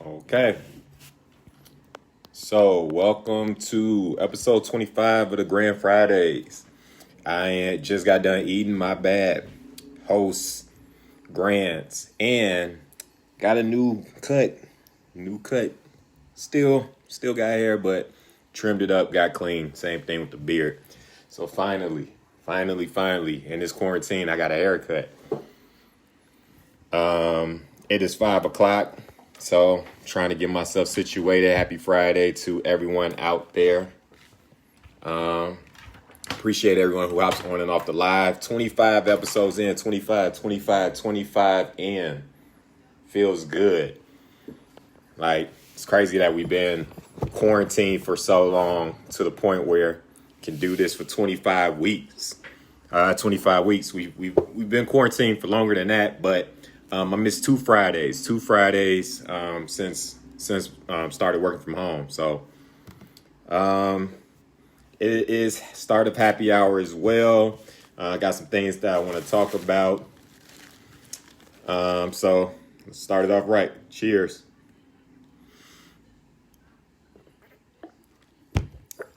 Okay. So, welcome to episode 25 of the Grand Fridays. I just got done eating, my bad. Host GrandZ and got a new cut. Still got hair, but trimmed it up, got clean. Same thing with the beard. So finally, in this quarantine, I got a haircut. It is 5 o'clock. So, trying to get myself situated. Happy Friday to everyone out there. Appreciate everyone who hops on and off the live. 25 episodes in, 25 in. Feels good. Like, it's crazy that we've been quarantined for so long to the point where we can do this for 25 weeks. 25 weeks. We've been quarantined for longer than that, but I missed two Fridays since started working from home. So it is start of happy hour as well. Got some things that I want to talk about. So let's start it off right. Cheers.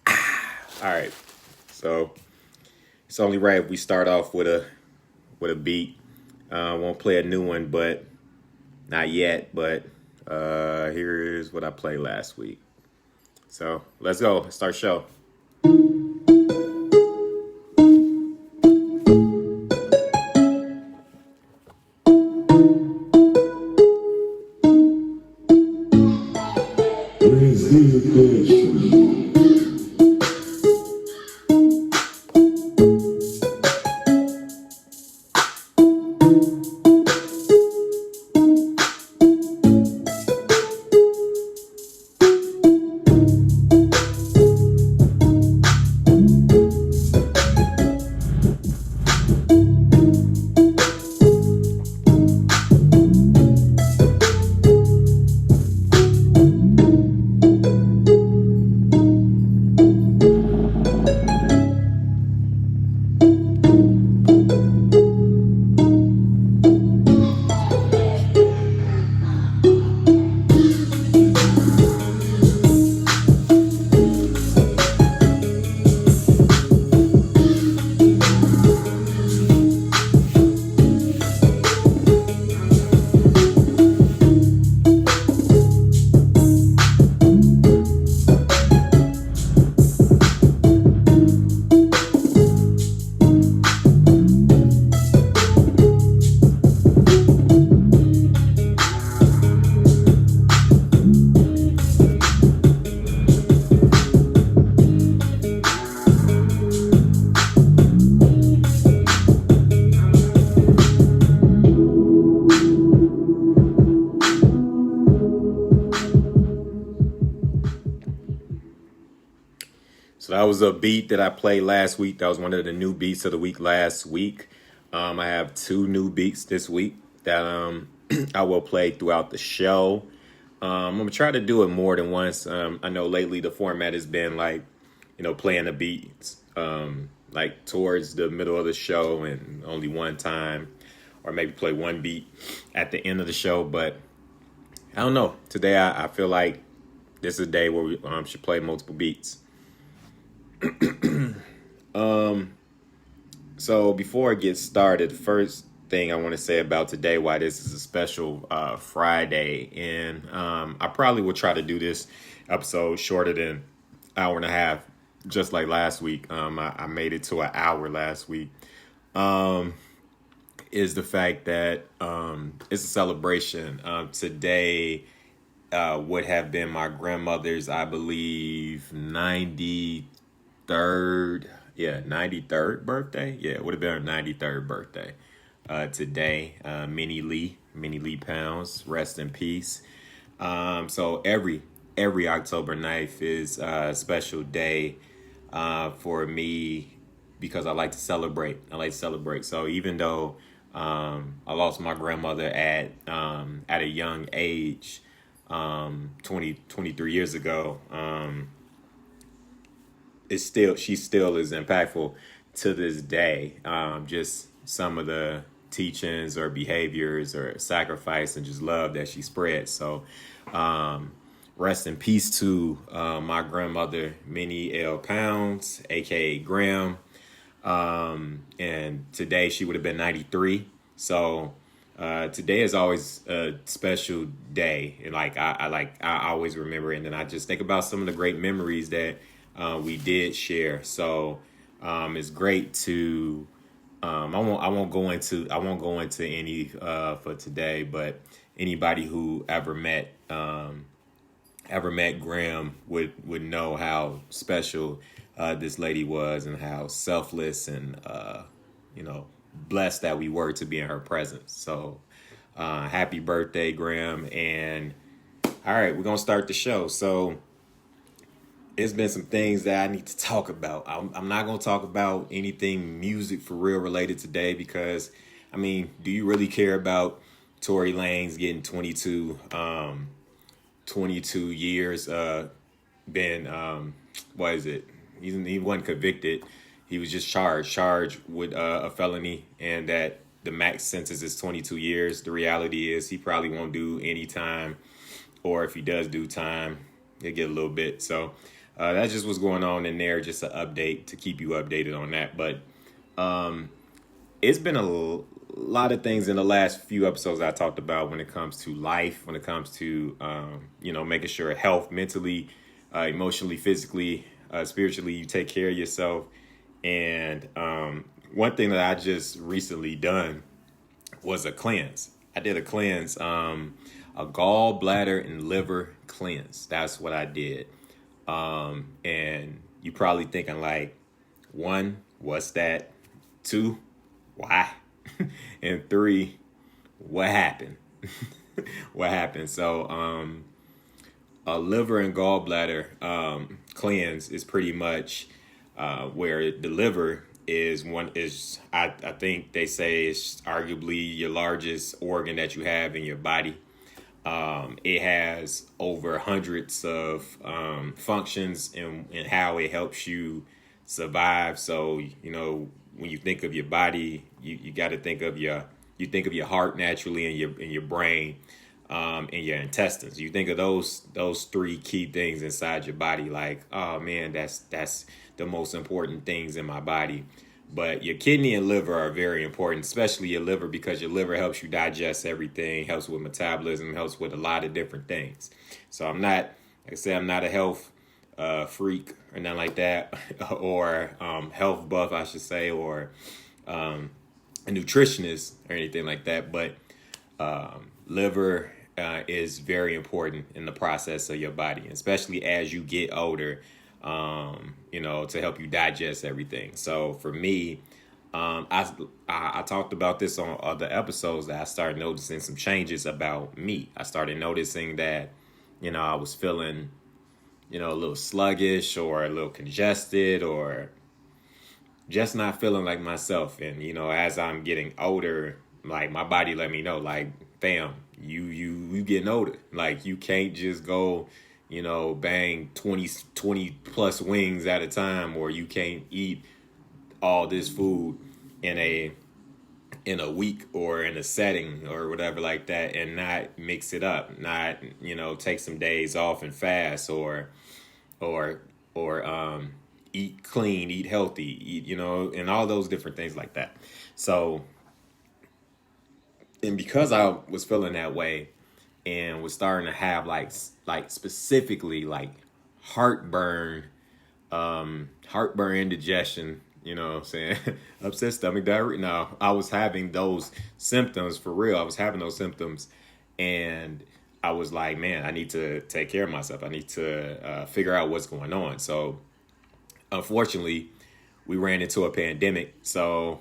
All right. So it's only right if we start off with a beat. Won't play a new one, but not yet. But here is what I played last week. So let's go. Let's start show. So that was a beat that I played last week. That was one of the new beats of the week last week. I have two new beats this week that I will play throughout the show. I'm going to try to do it more than once. I know lately the format has been like, playing the beats like towards the middle of the show and only one time, or maybe play one beat at the end of the show. But I don't know. Today I feel like this is a day where we should play multiple beats. So before I get started, the first thing I want to say about today, why this is a special Friday, and I probably will try to do this episode shorter than an hour and a half, just like last week. I made it to an hour last week. Is the fact that it's a celebration. Today would have been my grandmother's, I believe, 93rd birthday. Yeah, it would have been her 93rd birthday today. Minnie Lee Pounds, rest in peace. So every October 9th is a special day for me because I like to celebrate. So even though I lost my grandmother at a young age, 23 years ago, she still is impactful to this day. Just some of the teachings or behaviors or sacrifice and just love that she spread. So rest in peace to my grandmother, Minnie L. Pounds, aka Graham. And today she would have been 93. So today is always a special day. And I always remember it. And then I just think about some of the great memories that we did share. So it's great to I won't go into any for today, but anybody who ever met Graham would know how special this lady was and how selfless and blessed that we were to be in her presence. So happy birthday, Graham. And all right, we're gonna start the show. So it's been some things that I need to talk about. I'm not going to talk about anything music for real related today because, I mean, do you really care about Tory Lanez getting 22 years? What is it? He wasn't convicted. He was just charged with a felony, and that the max sentence is 22 years. The reality is he probably won't do any time, or if he does do time, he'll get a little bit. So that's just what's going on in there, just an update to keep you updated on that. But it's been a lot of things in the last few episodes I talked about when it comes to life, when it comes to, making sure health, mentally, emotionally, physically, spiritually, you take care of yourself. And one thing that I just recently done was a cleanse. I did a cleanse, a gallbladder and liver cleanse. That's what I did. And you probably thinking like, 1, what's that? 2, why? And 3, what happened? What happened? So, a liver and gallbladder, cleanse is pretty much, where the liver I think they say it's arguably your largest organ that you have in your body. It has over hundreds of functions and how it helps you survive. So, when you think of your body, you got to think of your heart naturally, and your brain, and your intestines. You think of those 3 key things inside your body, like, oh man, that's the most important things in my body. But your kidney and liver are very important, especially your liver, because your liver helps you digest everything, helps with metabolism, helps with a lot of different things. So I'm not a health freak or nothing like that, or health buff, I should say, or a nutritionist or anything like that. But liver is very important in the process of your body, especially as you get older. To help you digest everything. So for me, I talked about this on other episodes, that I started noticing some changes about me. I started noticing that, I was feeling, a little sluggish or a little congested, or just not feeling like myself. And, as I'm getting older, like, my body let me know, like, fam, you getting older. Like, you can't just go, bang 20 plus wings at a time, or you can't eat all this food in a week or in a setting or whatever like that, and not mix it up, not, take some days off and fast, or eat clean, eat healthy, eat, and all those different things like that. So, and because I was feeling that way, and was starting to have like specifically like heartburn, indigestion, what I'm saying? Upset stomach, diarrhea. No, I was having those symptoms for real. I was having those symptoms, and I was like, man, I need to take care of myself. I need to figure out what's going on. So unfortunately, we ran into a pandemic. So,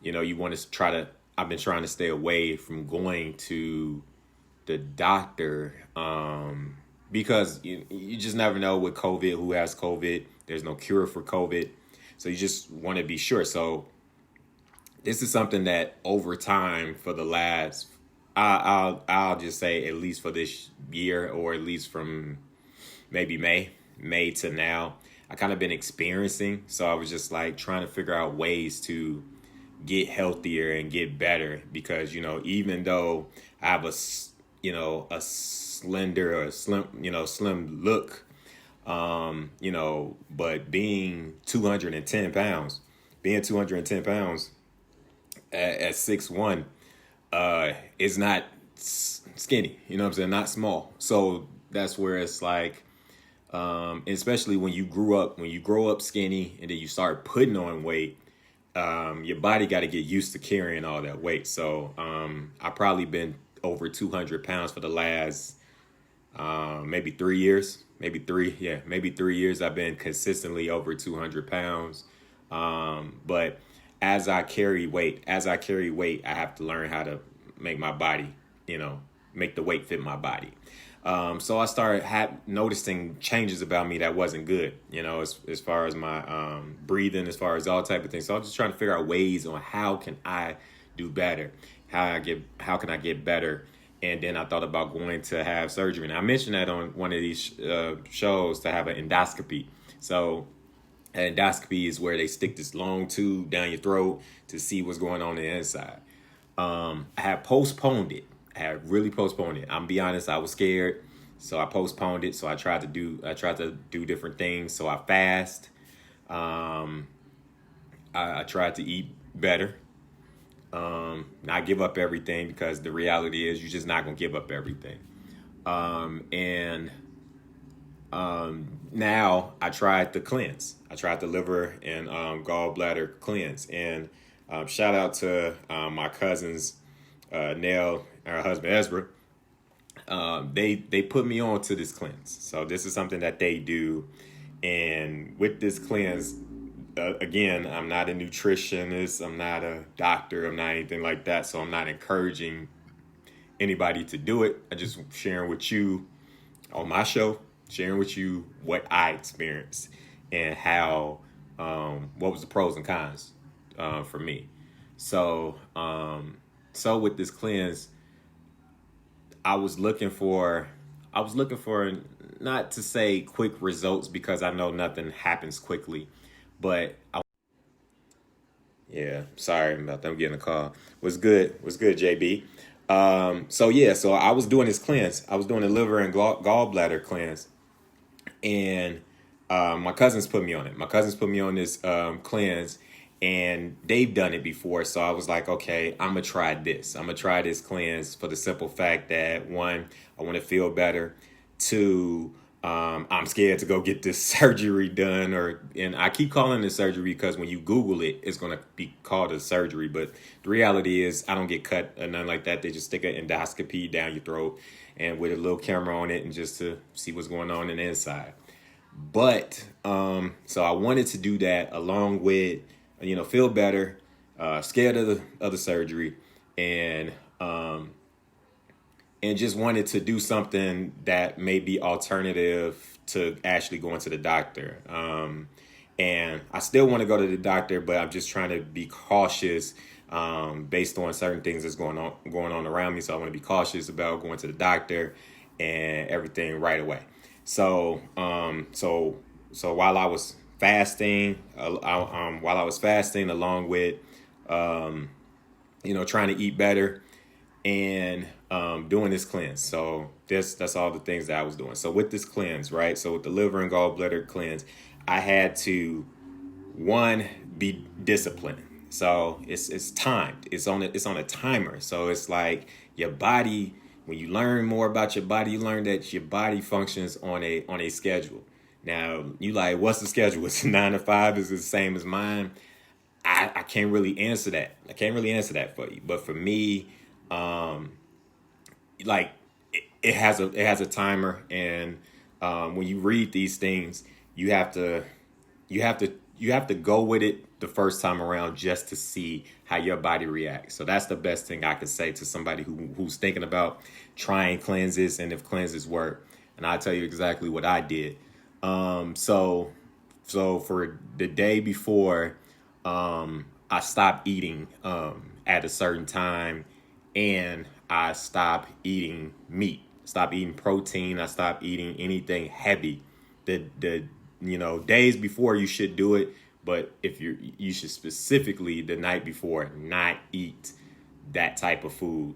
you want to I've been trying to stay away from going to the doctor, because you just never know with COVID, who has COVID. There's no cure for COVID. So you just want to be sure. So this is something that over time, for the last, I'll just say, at least for this year, or at least from maybe May to now, I kind of been experiencing. So I was just like trying to figure out ways to get healthier and get better, because even though I have a slender or slim look, but being 210 pounds, at 6'1", is not skinny, you know what I'm saying? Not small. So that's where it's like, especially when you grow up skinny and then you start putting on weight, your body got to get used to carrying all that weight. So I probably been over 200 pounds for the last maybe 3 years, maybe 3 years. I've been consistently over 200 pounds. But as I carry weight, I have to learn how to make my body, make the weight fit my body. So I started noticing changes about me that wasn't good, as far as my breathing, as far as all type of things. So I'm just trying to figure out ways on how can I do better, how can I get better. And then I thought about going to have surgery. And I mentioned that on one of these shows, to have an endoscopy. So an endoscopy is where they stick this long tube down your throat to see what's going on the inside. I had postponed it. I had really postponed it. I'm be honest, I was scared, so I postponed it. So I tried to do different things. So I fast. I tried to eat better. Not give up everything, because the reality is you're just not gonna give up everything. Now I tried the cleanse. I tried the liver and gallbladder cleanse. And shout out to my cousins, Nell and her husband Ezra. They put me on to this cleanse. So this is something that they do. And with this cleanse, again, I'm not a nutritionist, I'm not a doctor, I'm not anything like that. So I'm not encouraging anybody to do it. I just sharing with you on my show, sharing with you what I experienced and how, what was the pros and cons for me. So with this cleanse, I was looking for not to say quick results, because I know nothing happens quickly, but sorry about that. I'm getting a call. What's good, JB? So I was doing this cleanse. I was doing a liver and gallbladder cleanse, and my cousins put me on it. My cousins put me on this cleanse, and they've done it before. So I was like, okay, I'm gonna try this. I'm gonna try this cleanse for the simple fact that, one, I want to feel better. Two, I'm scared to go get this surgery done, and I keep calling it surgery because when you Google it, it's going to be called a surgery. But the reality is I don't get cut or nothing like that. They just stick an endoscopy down your throat and with a little camera on it, and just to see what's going on in the inside. But so I wanted to do that along with, feel better, scared of the surgery, and just wanted to do something that may be alternative to actually going to the doctor. And I still want to go to the doctor, but I'm just trying to be cautious based on certain things that's going on around me. So I want to be cautious about going to the doctor and everything right away. So while I was fasting, along with trying to eat better and doing this cleanse. So that's all the things that I was doing. So with this cleanse, right? So with the liver and gallbladder cleanse, I had to, one, be disciplined. So it's timed. It's on a timer. So it's like your body, when you learn more about your body, you learn that your body functions on a schedule. Now, you like, what's the schedule? It's 9 to 5. Is it the same as mine? I can't really answer that. I can't really answer that for you. But for me, like it has a timer, and when you read these things, you have to go with it the first time around just to see how your body reacts. So that's the best thing I could say to somebody who's thinking about trying cleanses and if cleanses work. And I'll tell you exactly what I did. So for the day before, I stopped eating at a certain time, and I stopped eating meat, stopped eating protein. I stopped eating anything heavy. The days before you should do it, But if you should specifically the night before not eat that type of food.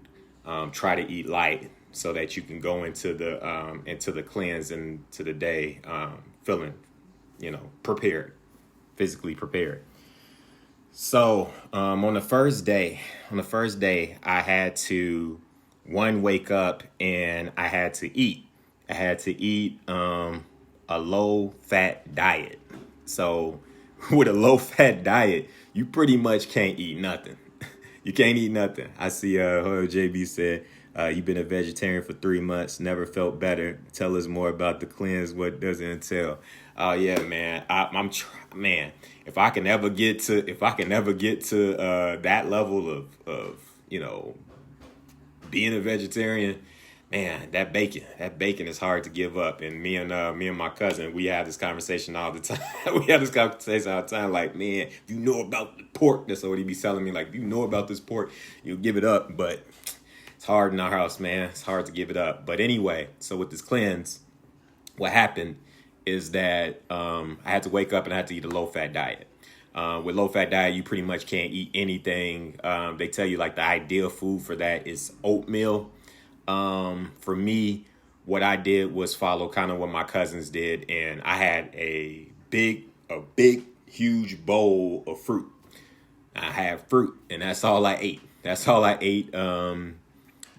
Try to eat light so that you can go into the cleanse and to the day feeling, prepared, physically prepared. So on the first day, I had to wake up and I had to eat. I had to eat a low fat diet. So with a low fat diet, you pretty much can't eat nothing. You can't eat nothing. I see JB said, you've been a vegetarian for 3 months, never felt better. Tell us more about the cleanse. What does it entail? Oh yeah, man. Man, if I can ever get to that level of being a vegetarian, man, that bacon is hard to give up. And me and my cousin, we have this conversation all the time. We have this conversation all the time. Like, man, if you know about the pork, that's what he be telling me. Like, if you know about this pork, you'll give it up. But it's hard in our house, man. It's hard to give it up. But anyway, so with this cleanse, what happened is that I had to wake up and I had to eat a low-fat diet. With low-fat diet, you pretty much can't eat anything. They tell you, like, the ideal food for that is oatmeal. For me, what I did was follow kind of what my cousins did, and I had a big, huge bowl of fruit. I had fruit, and that's all I ate. That's all I ate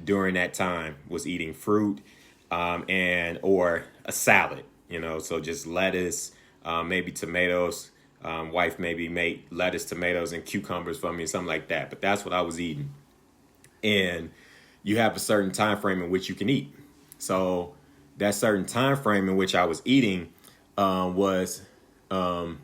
during that time was eating fruit or a salad. So just lettuce, maybe tomatoes. Wife maybe made lettuce, tomatoes, and cucumbers for me, something like that. But that's what I was eating, and you have a certain time frame in which you can eat. So that certain time frame in which I was eating was oh,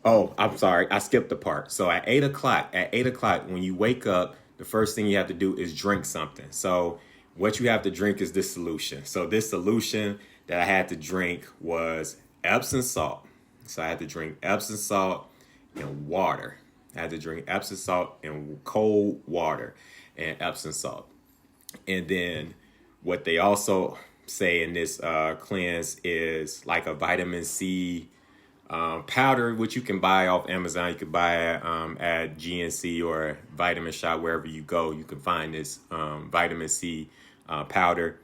I'm sorry, I skipped the part. So at 8 o'clock, when you wake up, the first thing you have to do is drink something. So what you have to drink is this solution. So this solution that I had to drink was Epsom salt. So I had to drink Epsom salt and water. I had to drink Epsom salt and cold water and Epsom salt. And then what they also say in this cleanse is like a vitamin C powder, which you can buy off Amazon. You can buy it at GNC or Vitamin Shop, wherever you go. You can find this vitamin C powder,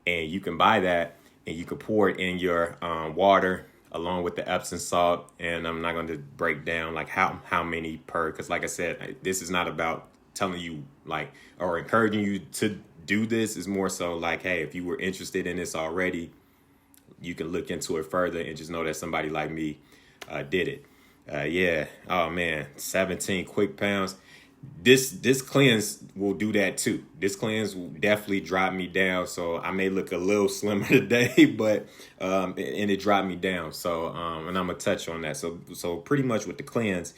and you can buy that and you can pour it in your water along with the Epsom salt. And I'm not going to break down like how many per, because like I said, this is not about telling you like or encouraging you to do this. Is more so like, hey, if you were interested in this already, you can look into it further and just know that somebody like me did it. Yeah. Oh man, 17 quick pounds. This cleanse will do that too. This cleanse will definitely drop me down. So I may look a little slimmer today, but and it dropped me down. So and I'm gonna touch on that. So pretty much with the cleanse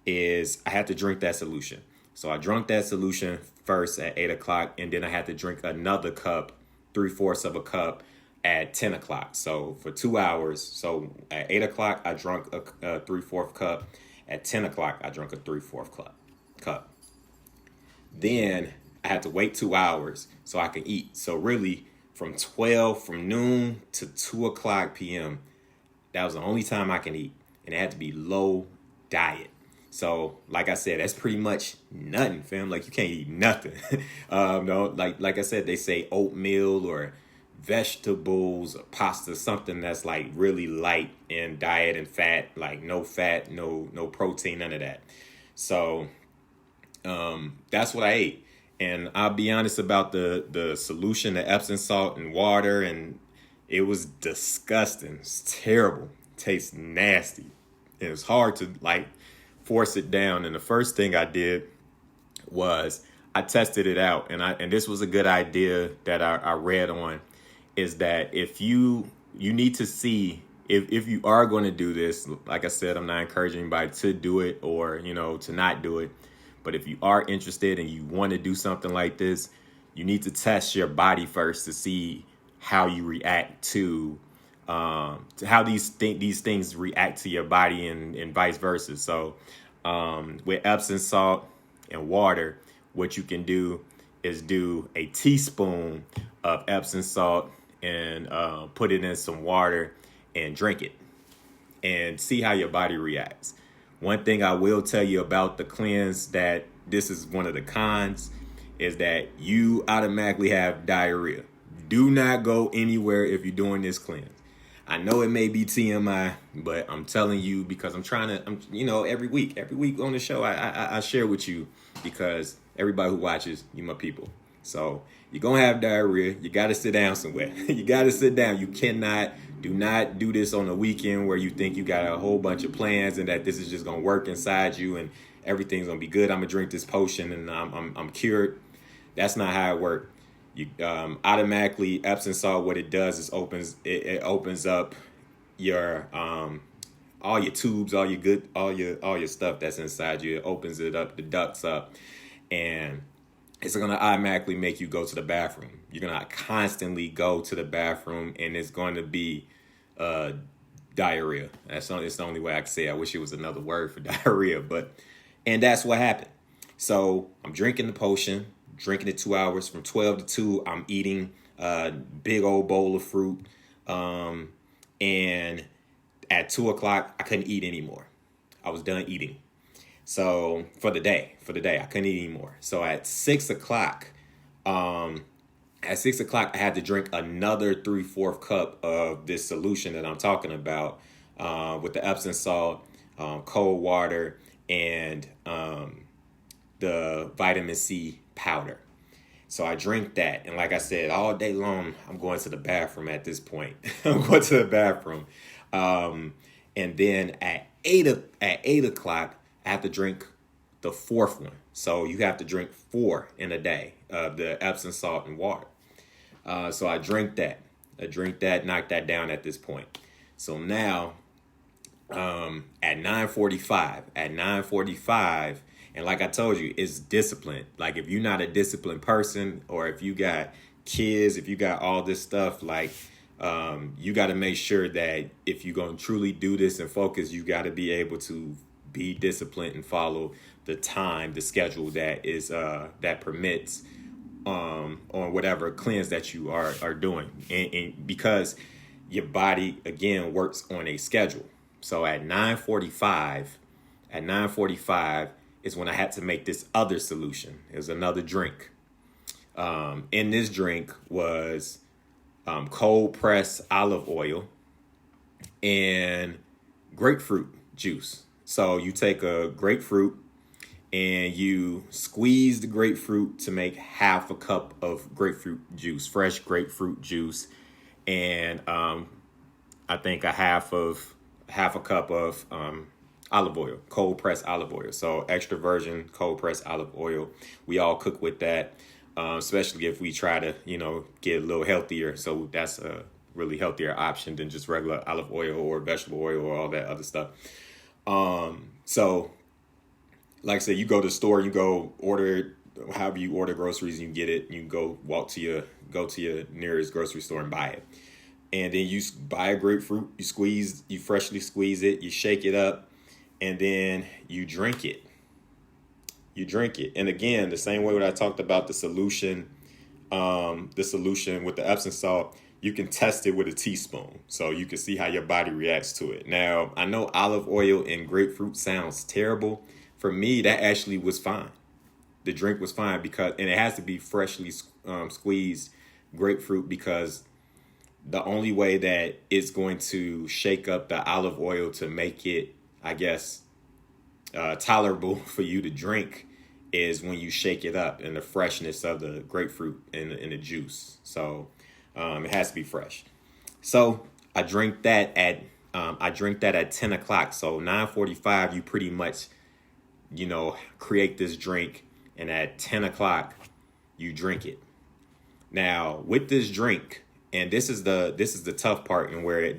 is I had to drink that solution. So I drank that solution first at 8 o'clock, and then I had to drink another cup, 3/4 of a cup at 10 o'clock. So for 2 hours. So at 8 o'clock, I drank a 3/4 cup. At 10 o'clock, I drank a 3/4 cup. Then I had to wait 2 hours so I can eat. So really from noon to 2 o'clock p.m., that was the only time I can eat. And it had to be low diet. So like I said, that's pretty much nothing, fam. Like you can't eat nothing. No, like I said, they say oatmeal or vegetables or pasta, something that's like really light in diet and fat, like no fat, no protein, none of that. So that's what I ate. And I'll be honest about the solution, the Epsom salt and water, and it was disgusting. It's terrible. It tastes nasty. And it's hard to like force it down. And the first thing I did was I tested it out, and this was a good idea that I read on, is that if you need to see if you are going to do this. Like I said, I'm not encouraging anybody to do it or to not do it, but if you are interested and you want to do something like this, you need to test your body first to see how you react to how these things react to your body and vice versa. So with Epsom salt and water, what you can do is do a teaspoon of Epsom salt and put it in some water and drink it. and see how your body reacts. One thing I will tell you about the cleanse, that this is one of the cons, is that you automatically have diarrhea. Do not go anywhere if you're doing this cleanse. I know it may be TMI, but I'm telling you because every week on the show, I share with you because everybody who watches, you my people. So you're going to have diarrhea. You got to sit down somewhere. You got to sit down. Do not do this on the weekend where you think you got a whole bunch of plans and that this is just going to work inside you and everything's going to be good. I'm going to drink this potion and I'm cured. That's not how it works. You automatically, Epsom salt, what it does is it opens up your all your tubes, all your stuff that's inside you. It opens it up, the ducts up, and it's gonna automatically make you go to the bathroom. You're gonna constantly go to the bathroom, and it's going to be diarrhea. It's the only way I can say it. I wish it was another word for diarrhea, and that's what happened. So I'm drinking the potion. Drinking it 2 hours from 12 to 2. I'm eating a big old bowl of fruit. And at 2 o'clock, I couldn't eat anymore. I was done eating. So for the day, I couldn't eat anymore. So at 6 o'clock, I had to drink another 3/4 cup of this solution that I'm talking about with the Epsom salt, cold water, and the vitamin C powder. So I drink that, and like I said, all day long I'm going to the bathroom at this point. I'm going to the bathroom, and then at 8 o'clock I have to drink the 4th one. So you have to drink 4 in a day of the Epsom salt and water. So I drink that, knock that down at this point. So now at 9:45. And like I told you, it's discipline. Like if you're not a disciplined person, or if you got kids, if you got all this stuff, like you got to make sure that if you're going to truly do this and focus, you got to be able to be disciplined and follow the schedule that is that permits on whatever cleanse that you are doing. And because your body, again, works on a schedule. So at 9:45 is when I had to make this other solution. It was another drink. In this drink was cold pressed olive oil and grapefruit juice. So you take a grapefruit and you squeeze the grapefruit to make half a cup of grapefruit juice, fresh grapefruit juice, and I think a half a cup of olive oil, cold pressed olive oil. So extra virgin cold pressed olive oil. We all cook with that, especially if we try to, get a little healthier. So that's a really healthier option than just regular olive oil or vegetable oil or all that other stuff. So like I said, you go to the store, you go order however you order groceries, and you get it. You go go to your nearest grocery store and buy it. And then you buy a grapefruit, you freshly squeeze it, you shake it up, and then you drink it. And again, the same way when I talked about the solution with the Epsom salt, you can test it with a teaspoon. So you can see how your body reacts to it. Now, I know olive oil and grapefruit sounds terrible. For me, that actually was fine. The drink was fine and it has to be freshly squeezed grapefruit, because the only way that it's going to shake up the olive oil to make it, I guess, tolerable for you to drink is when you shake it up and the freshness of the grapefruit and the juice. So it has to be fresh. So I drink that at 10 o'clock. So 9:45, you pretty much, create this drink, and at 10 o'clock, you drink it. Now with this drink, and this is the tough part, and where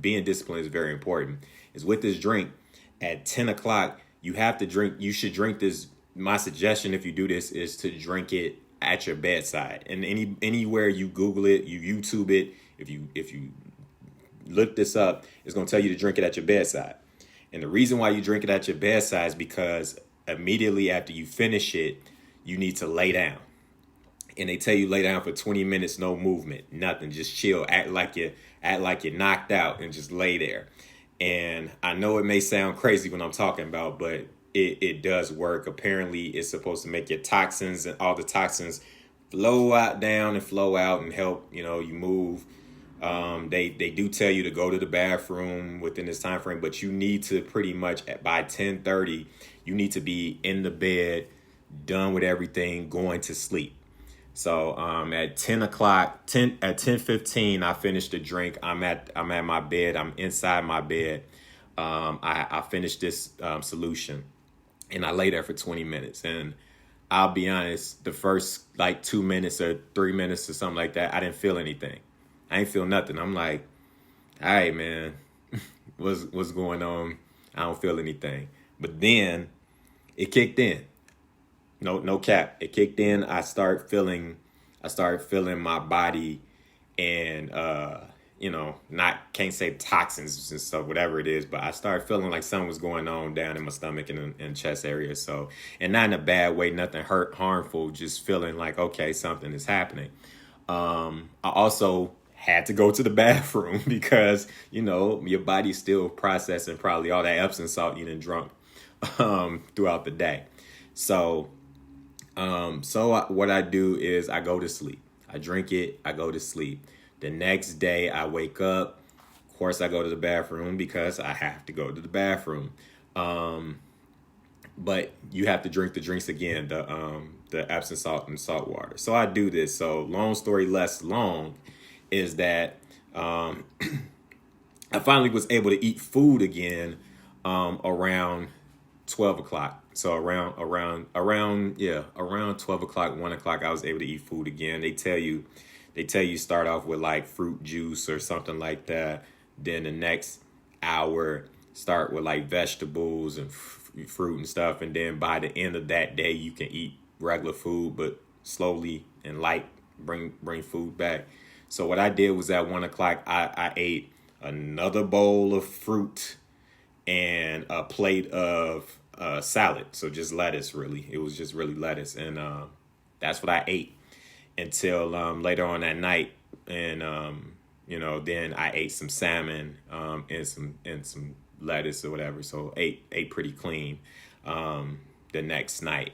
being disciplined is very important, is with this drink at 10 o'clock, you should drink this. My suggestion, if you do this, is to drink it at your bedside. And anywhere you Google it, you YouTube it, if you look this up, it's going to tell you to drink it at your bedside. And the reason why you drink it at your bedside is because immediately after you finish it, you need to lay down. And they tell you lay down for 20 minutes, no movement, nothing, just chill, act like you're knocked out, and just lay there. And I know it may sound crazy when I'm talking about, but it does work. Apparently, it's supposed to make your toxins and all the toxins flow out down and flow out and help, you move. They do tell you to go to the bathroom within this time frame, but you need to pretty much by 10:30, you need to be in the bed, done with everything, going to sleep. So at 10 o'clock, at 10:15, I finished the drink. I'm at my bed. I'm inside my bed. I finished this solution, and I lay there for 20 minutes. And I'll be honest, the first like 2 minutes or 3 minutes or something like that, I didn't feel anything. I ain't feel nothing. I'm like, all right, man, what's going on? I don't feel anything. But then it kicked in. No cap. It kicked in. I started feeling my body and not can't say toxins and stuff, whatever it is, but I started feeling like something was going on down in my stomach and chest area. So, and not in a bad way, nothing harmful, just feeling like, okay, something is happening. I also had to go to the bathroom because, your body's still processing probably all that Epsom salt you done drunk throughout the day. So what I do is I go to sleep. I drink it. I go to sleep. The next day I wake up. Of course, I go to the bathroom because I have to go to the bathroom. But you have to drink the drinks again, the Epsom salt and salt water. So I do this. So long story less long is that I finally was able to eat food again around 12 o'clock. So around 12 o'clock, 1 o'clock, I was able to eat food again. They tell you start off with like fruit juice or something like that. Then the next hour start with like vegetables and fruit and stuff. And then by the end of that day, you can eat regular food, but slowly and light bring food back. So what I did was at 1 o'clock, I ate another bowl of fruit and a plate of salad. So just lettuce, really. It was just really lettuce. And that's what I ate until later on that night. And, then I ate some salmon and some lettuce or whatever. So ate pretty clean the next night.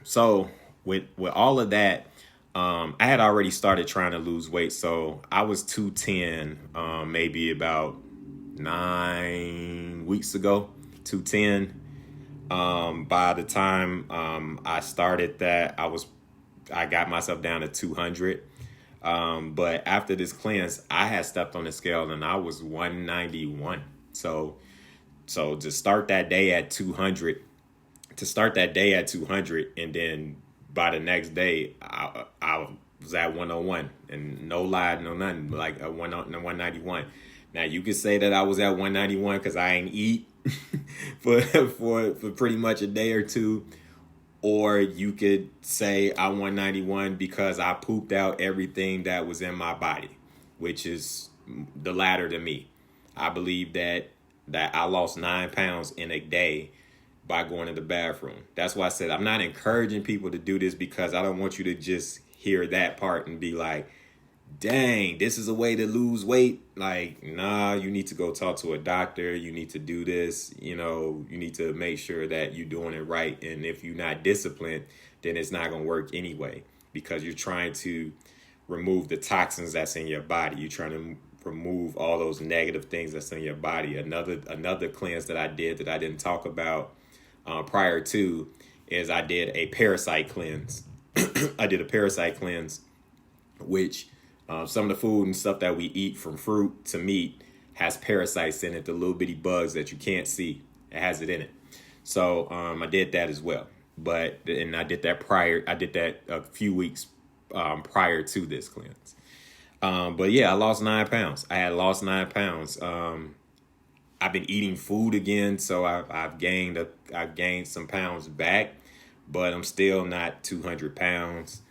So with all of that, I had already started trying to lose weight. So I was 210 maybe about 9 weeks ago, 210. By the time I started that, I got myself down to 200. But after this cleanse, I had stepped on the scale and I was 191. So to start that day at 200, and then by the next day, I was at 101, and no lie, no nothing, like a 191. Now you could say that I was at 191 because I ain't eat for pretty much a day or two, or you could say I'm 191 because I pooped out everything that was in my body, which is the latter to me. I believe that I lost 9 pounds in a day by going to the bathroom. That's why I said I'm not encouraging people to do this, because I don't want you to just hear that part and be like, dang, this is a way to lose weight. Like, nah, you need to go talk to a doctor. You need to do this. You need to make sure that you're doing it right. And if you're not disciplined, then it's not going to work anyway, because you're trying to remove the toxins that's in your body. You're trying to remove all those negative things that's in your body. Another cleanse that I did that I didn't talk about prior to is I did a Parasite Cleanse. I did a Parasite Cleanse, which some of the food and stuff that we eat, from fruit to meat, has parasites in it, the little bitty bugs that you can't see. It has it in it. So I did that as well. And I did that a few weeks prior to this cleanse. But yeah, I lost 9 pounds. I had lost 9 pounds. I've been eating food again, so I've gained some pounds back, but I'm still not 200 pounds.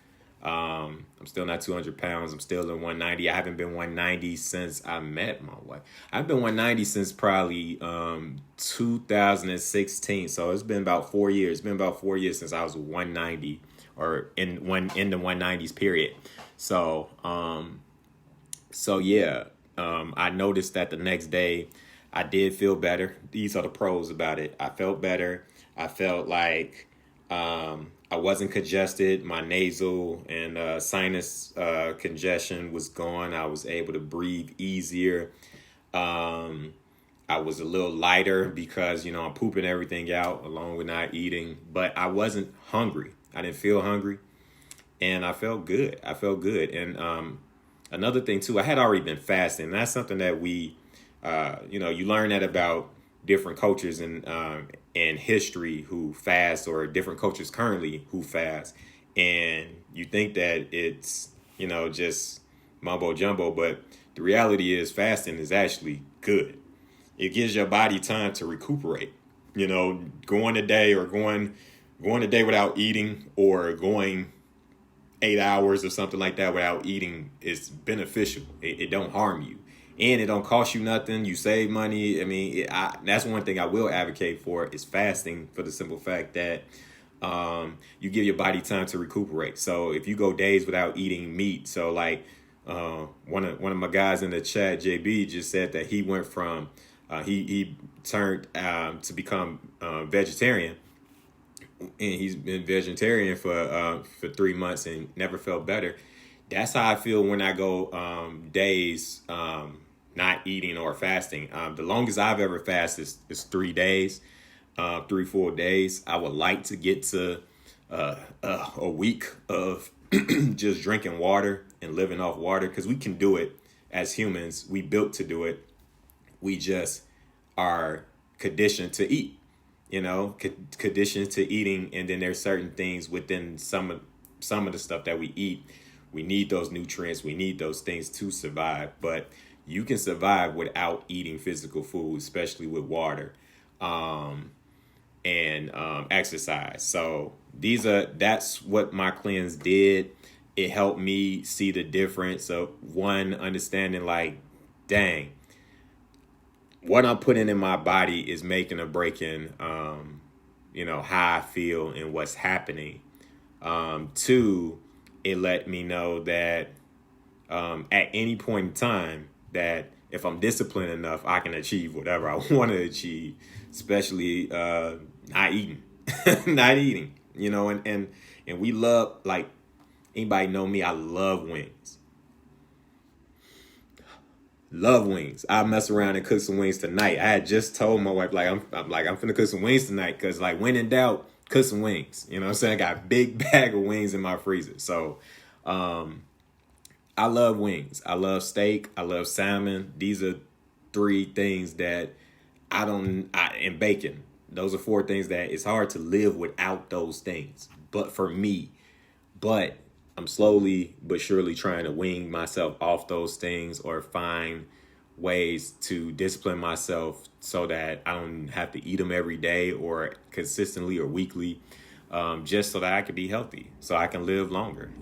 I'm still not 200 pounds. I'm still in 190. I haven't been 190 since I met my wife. I've been 190 since probably 2016. So it's been about 4 years. It's been about 4 years since I was 190, or in the 190s period. So yeah. I noticed that the next day I did feel better. These are the pros about it. I felt better. I felt like I wasn't congested. My nasal and sinus congestion was gone. I was able to breathe easier. I was a little lighter because, I'm pooping everything out along with not eating. But I wasn't hungry. I didn't feel hungry. And I felt good. And another thing, too, I had already been fasting. And that's something that you learn that about different cultures and history who fast, or different cultures currently who fast. And you think that it's, just mumbo jumbo. But the reality is fasting is actually good. It gives your body time to recuperate. Going a day without eating, or going 8 hours or something like that without eating is beneficial. It don't harm you, and it don't cost you nothing. You save money. I mean, that's one thing I will advocate for is fasting, for the simple fact that you give your body time to recuperate. So if you go days without eating meat, so like one of my guys in the chat, JB, just said that he went from he turned to become vegetarian. And he's been vegetarian for 3 months and never felt better. That's how I feel when I go days not eating or fasting. The longest I've ever fasted is 3 days, 3 full days. I would like to get to a week of just drinking water and living off water, because we can do it as humans. We built to do it. We just are conditioned to eat. Conditioned to eating, and then there's certain things within some of the stuff that we eat. We need those nutrients. We need those things to survive. But you can survive without eating physical food, especially with water and exercise. So that's what my cleanse did. It helped me see the difference of, one, understanding like, dang, what I'm putting in my body is making or breaking, how I feel and what's happening. 2, it let me know that at any point in time, that if I'm disciplined enough, I can achieve whatever I want to achieve, especially not eating, not eating, and we love, like, anybody know me, I love wings. Love wings. I mess around and cook some wings tonight. I had just told my wife, I'm finna cook some wings tonight, because, like, when in doubt, cook some wings. You know what I'm saying? I got a big bag of wings in my freezer. So I love wings. I love steak. I love salmon. These are 3 things that and bacon. Those are 4 things that it's hard to live without those things. But for me, I'm slowly but surely trying to wean myself off those things, or find ways to discipline myself so that I don't have to eat them every day or consistently or weekly, just so that I can be healthy, so I can live longer.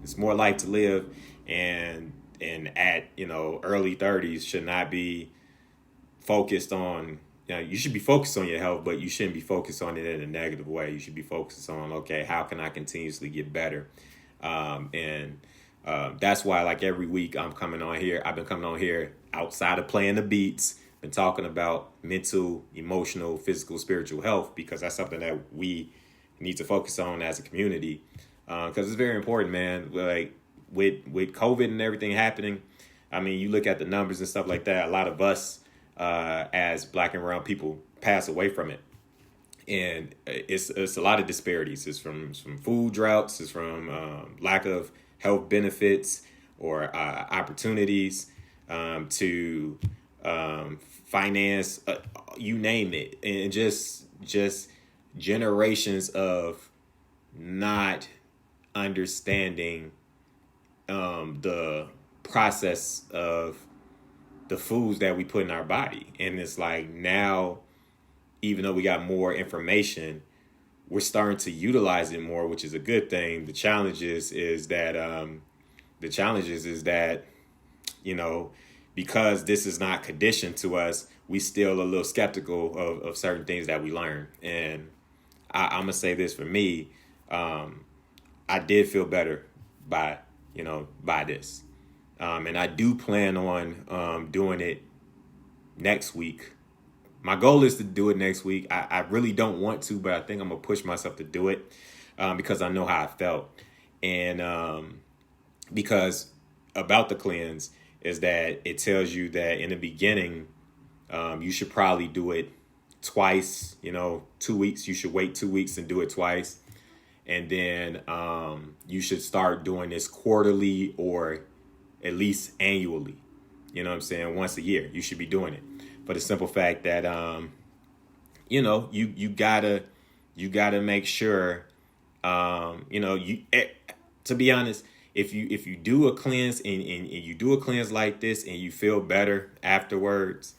It's more life to live, and at early 30s should not be focused on. You should be focused on your health, but you shouldn't be focused on it in a negative way. You should be focused on, okay, how can I continuously get better? That's why, like, every week I've been coming on here outside of playing the beats, been talking about mental, emotional, physical, spiritual health, because that's something that we need to focus on as a community. Because it's very important, man. Like, with COVID and everything happening, I mean, you look at the numbers and stuff like that, a lot of us, as Black and brown people, pass away from it. And it's a lot of disparities. It's from food droughts. It's from lack of health benefits or opportunities, to finance, you name it. And just generations of not understanding the process of the foods that we put in our body. And it's like, now, even though we got more information, we're starting to utilize it more, which is a good thing. The challenges is that because this is not conditioned to us, we still a little skeptical of certain things that we learn. And I'm gonna say this for me, I did feel better by this, and I do plan on doing it next week. My goal is to do it next week. I really don't want to, but I think I'm gonna push myself to do it because I know how I felt, and because about the cleanse is that it tells you that in the beginning you should probably do it twice. 2 weeks. You should wait 2 weeks and do it twice, and then you should start doing this quarterly or at least annually. You know what I'm saying? Once a year, you should be doing it. For the simple fact that you gotta make sure to be honest, if you do a cleanse and you do a cleanse like this and you feel better afterwards,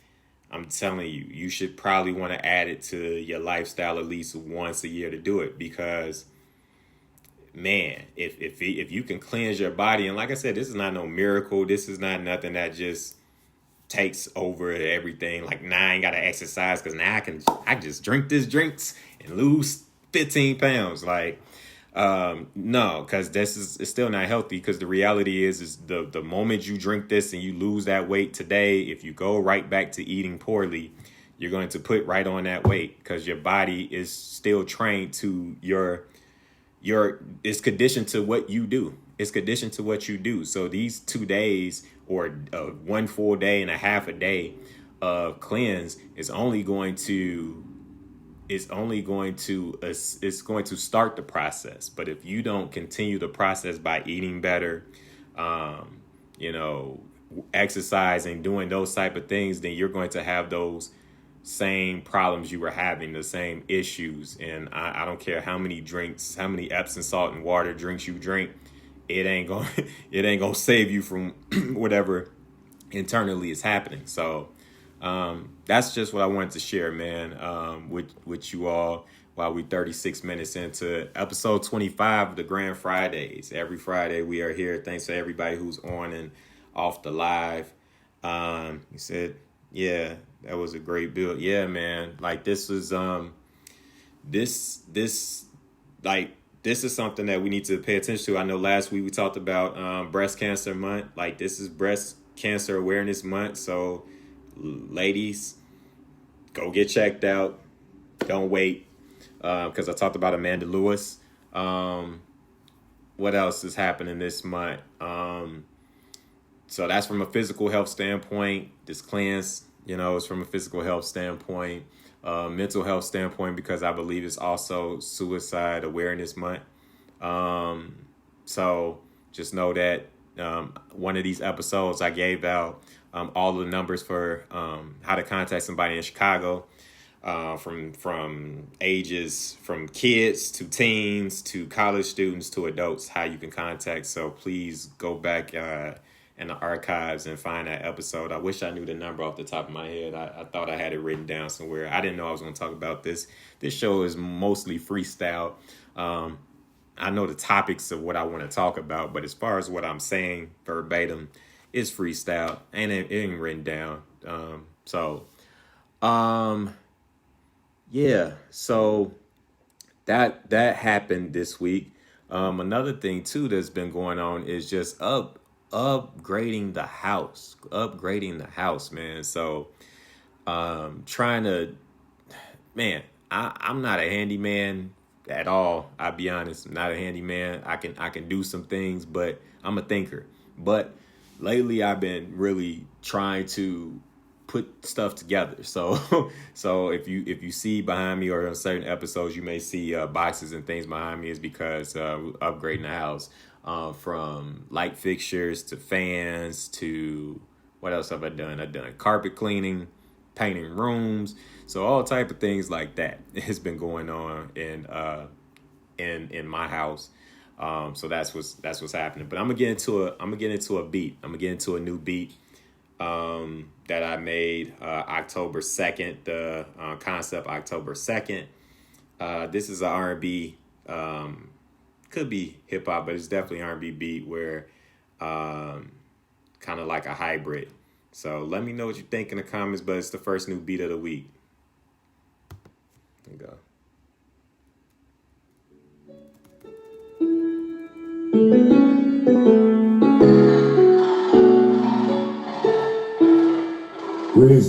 I'm telling you, you should probably want to add it to your lifestyle at least once a year to do it, because man, if you can cleanse your body, and like I said, this is not no miracle. This is not nothing that just takes over everything. Like, now I ain't gotta exercise because now I just drink this drinks and lose 15 pounds. Like, no, because it's still not healthy. Because the reality is the moment you drink this and you lose that weight today, if you go right back to eating poorly, you're going to put right on that weight because your body is still trained to it's conditioned to what you do. It's conditioned to what you do. So these 2 days or 1 full day and a half a day of cleanse is only going to start the process. But if you don't continue the process by eating better, exercising, doing those type of things, then you're going to have those same problems you were having, the same issues. And I don't care how many Epsom salt and water drinks you drink, it ain't gonna save you from whatever internally is happening. So that's just what I wanted to share, man, with you all while we 36 minutes into episode 25 of the Grand Fridays. Every Friday we are here. Thanks to everybody who's on and off the live. You said, yeah, that was a great build. Yeah, man. Like, this is this is something that we need to pay attention to. I know last week we talked about breast cancer month. Like, this is breast cancer awareness month. So ladies, go get checked out. Don't wait. Because I talked about Amanda Lewis. What else is happening this month? So that's from a physical health standpoint. This cleanse, is from a physical health standpoint, mental health standpoint, because I believe it's also Suicide Awareness Month. So just know that one of these episodes I gave out all the numbers for how to contact somebody in Chicago, from ages from kids to teens to college students to adults, how you can contact. So please go back in the archives and find that episode. I wish I knew the number off the top of my head. I thought I had it written down somewhere. I didn't know I was going to talk about this. This show is mostly freestyle. I know the topics of what I want to talk about, but as far as what I'm saying verbatim, it's freestyle and it ain't written down. Yeah. So that happened this week. Another thing too that's been going on is just upgrading the house, man. So, I'm not a handyman at all. I'll be honest. I'm not a handyman. I can do some things, but I'm a thinker. But lately I've been really trying to put stuff together. So if you see behind me or on certain episodes, you may see boxes and things behind me, is because upgrading the house. From light fixtures to fans to what else have I done? I've done carpet cleaning, painting rooms, so all type of things like that has been going on in my house. So that's what's happening. But I'm gonna get into a beat. I'm gonna get into a new beat that I made October 2nd. The concept October 2nd. This is an R&B. Could be hip hop, but it's definitely R&B beat, where kind of like a hybrid. So let me know what you think in the comments, but it's the first new beat of the week. There you go. GrandZ.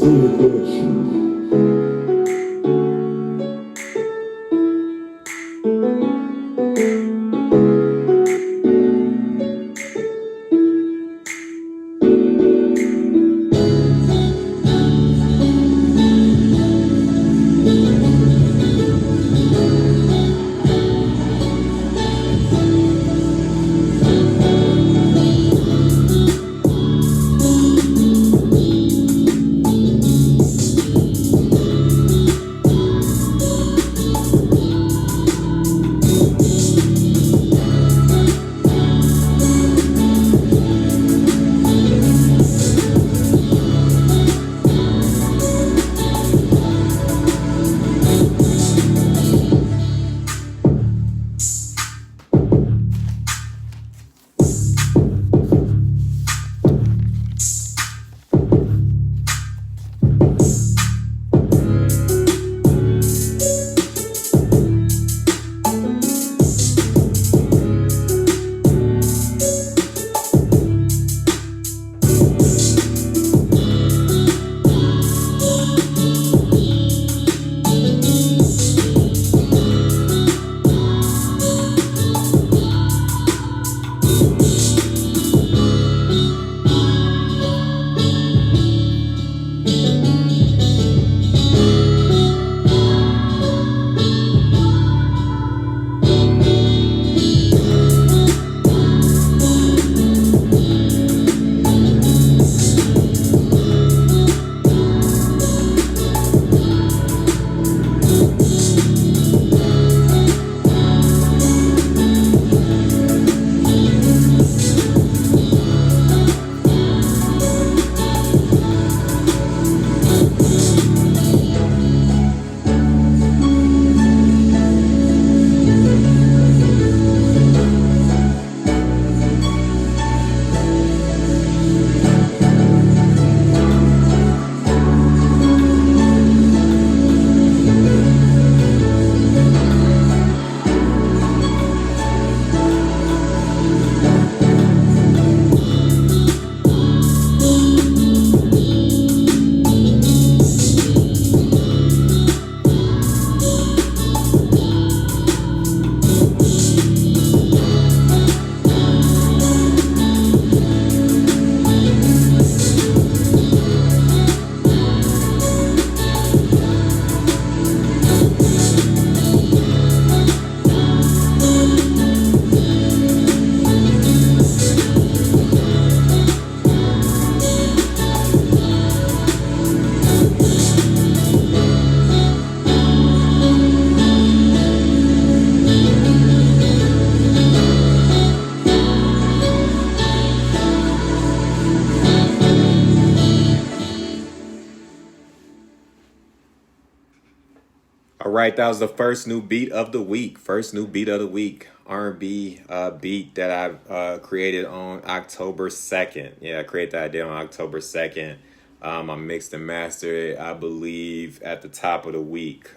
All right, that was the first new beat of the week. First new beat of the week, R&B beat that I created on October 2nd. Yeah, I created that idea on October 2nd. I mixed and mastered it, I believe, at the top of the week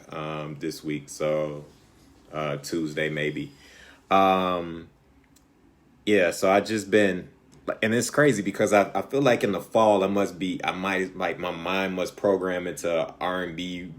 this week. So Tuesday maybe. Yeah, so I just been, and it's crazy because I feel like in the fall I might like my mind must program into R&B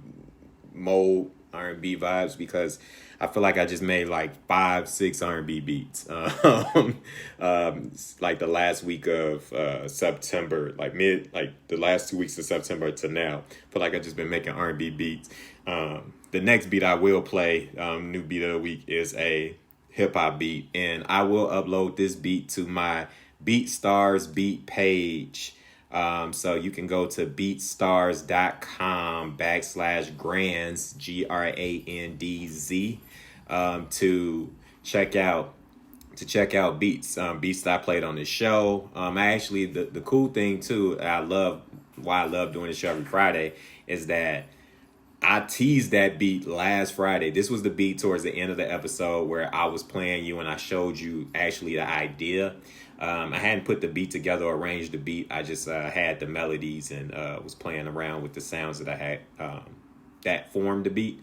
mode, R&B vibes, because I feel like I just made like 5, 6 R&B beats, like the last week of September, like the last 2 weeks of September to now. I feel like I just been making R&B beats. The next beat I will play, new beat of the week, is a hip hop beat, and I will upload this beat to my BeatStars beat page. So you can go to beatstars.com/GrandZ, GrandZ, to check out beats, beats that I played on this show. I actually, the cool thing too, why I love doing the show every Friday, is that I teased that beat last Friday. This was the beat towards the end of the episode where I was playing you and I showed you actually the idea. I hadn't put the beat together or arranged the beat. I just had the melodies and was playing around with the sounds that I had that formed the beat.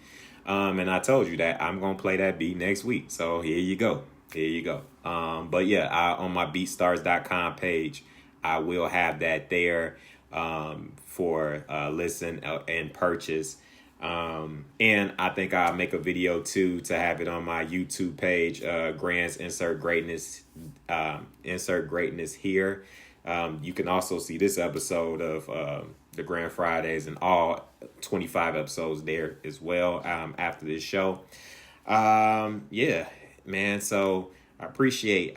And I told you that I'm going to play that beat next week. So here you go. Here you go. But yeah, on my beatstars.com page, I will have that there. for listen and purchase. And I think I'll make a video too to have it on my YouTube page, GrandZ Insert Greatness Here. You can also see this episode of the Grand Fridays and all 25 episodes there as well after this show. Yeah, man. So I appreciate